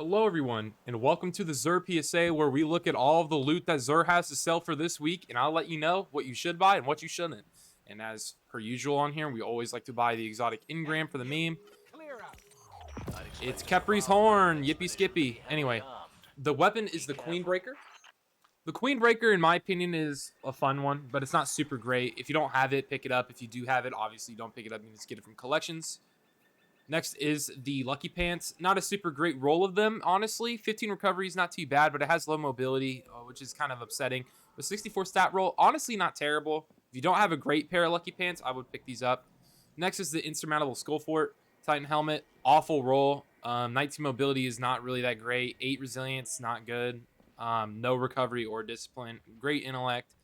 Hello everyone, and welcome to the Xur PSA, where we look at all of the loot that Xur has to sell for this week, and I'll let you know what you should buy and what you shouldn't. And as per usual on here, we always like to buy the exotic engram for the meme. It's Kepri's Horn, yippee skippy. Anyway, the weapon is the Queen Breaker. The Queen Breaker, in my opinion, is a fun one, but it's not super great. If you don't have it, pick it up. If you do have it, obviously don't pick it up. You can just get it from collections. Next is the Lucky Pants. Not a super great roll of them, honestly. 15 recovery is not too bad, but it has low mobility, which is kind of upsetting. But 64 stat roll, honestly not terrible. If you don't have a great pair of Lucky Pants, I would pick these up. Next is the Insurmountable Skull Fort. Titan Helmet, awful roll. 19 mobility is not really that great. 8 resilience, not good. No recovery or discipline. Great intellect.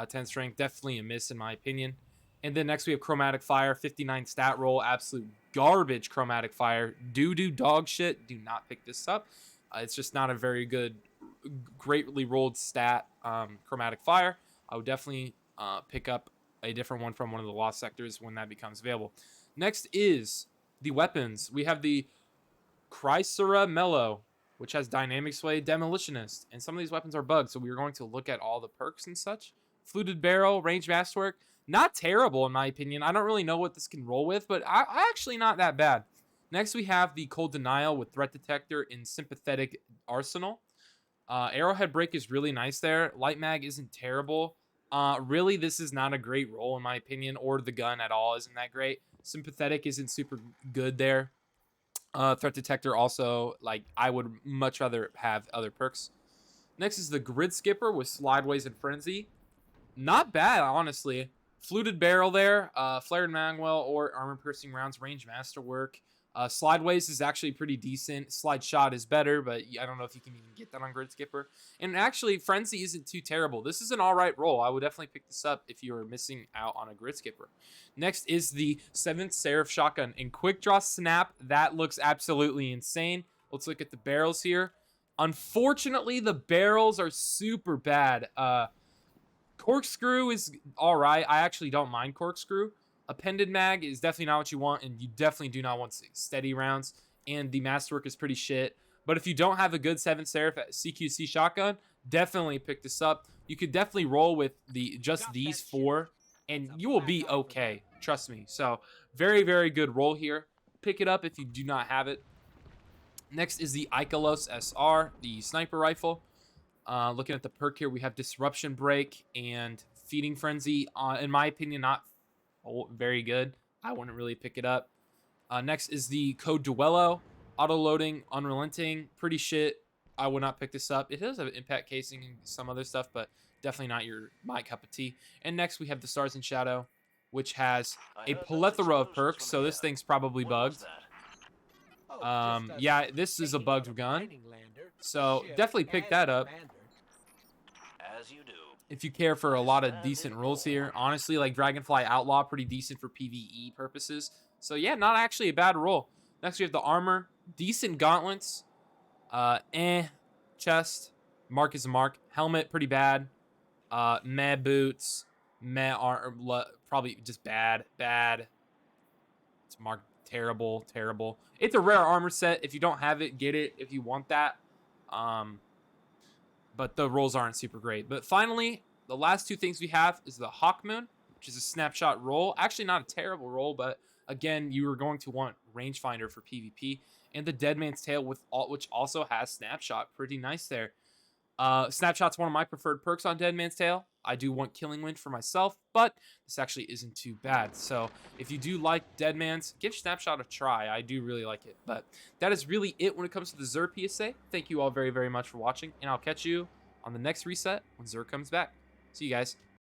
10 strength, definitely a miss in my opinion. And then next we have Chromatic Fire, 59 stat roll, absolute garbage Chromatic Fire. Do dog shit. Do not pick this up. It's just not a very good, greatly rolled stat. Chromatic Fire. I would definitely pick up a different one from one of the lost sectors when that becomes available. Next is the weapons. We have the Chrysera Mellow, which has Dynamic Sway, Demolitionist, and some of these weapons are bugged, so we're going to look at all the perks and such. Fluted Barrel, Range Masterwork. Not terrible, in my opinion. I don't really know what this can roll with, but actually not that bad. Next, we have the Cold Denial with Threat Detector in Sympathetic Arsenal. Arrowhead Break is really nice there. Light Mag isn't terrible. Really, this is not a great roll, in my opinion, or the gun at all isn't that great. Sympathetic isn't super good there. Threat Detector also, like, I would much rather have other perks. Next is the Grid Skipper with Slideways and Frenzy. Not bad, honestly. Fluted Barrel there, Flared Manual or Armor Piercing Rounds, Range Masterwork. Slideways is actually pretty decent. Slide Shot is better, but I don't know if you can even get that on Grid Skipper. And actually, Frenzy isn't too terrible. This is an alright roll. I would definitely pick this up if you are missing out on a Grid Skipper. Next is the 7th SERAPH Shotgun. In Quick Draw Snap, that looks absolutely insane. Let's look at the barrels here. Unfortunately, the barrels are super bad. Corkscrew is alright. I actually don't mind Corkscrew. Appended Mag is definitely not what you want, and you definitely do not want steady rounds. And the Masterwork is pretty shit. But if you don't have a good 7th SERAPH CQC shotgun, definitely pick this up. You could definitely roll with just these 4, and you will be okay. Trust me. So, very, very good roll here. Pick it up if you do not have it. Next is the Ikelos SR, the sniper rifle. Looking at the perk here, we have Disruption Break and Feeding Frenzy. In my opinion, not very good. I wouldn't really pick it up. Next is the code Duello. Auto-loading, Unrelenting, pretty shit. I would not pick this up. It does have impact casing and some other stuff, but definitely not my cup of tea. And next we have the Stars and Shadow, which has a plethora of perks, so this thing's probably bugged. Yeah, this is a bugged gun, so definitely pick that up if you care for a lot of decent rolls here. Honestly, like Dragonfly Outlaw, pretty decent for PvE purposes. So yeah, not actually a bad roll. Next we have the armor, decent gauntlets, chest, mark is a mark, helmet pretty bad, meh boots, meh probably just bad. It's marked terrible. It's a rare armor set. If you don't have it, get it if you want that. But the rolls aren't super great. But finally, the last 2 things we have is the HAWKMOON, which is a snapshot roll. Actually, not a terrible roll, but again, you are going to want rangefinder for PvP. And the Dead Man's Tail, which also has snapshot. Pretty nice there. Snapshot's one of my preferred perks on Dead Man's Tail. I do want Killing Wind for myself, but this actually isn't too bad. So if you do like Dead Man's, give Snapshot a try. I do really like it. But that is really it when it comes to the Xur PSA. Thank you all very, very much for watching, and I'll catch you on the next reset when Xur comes back. See you guys.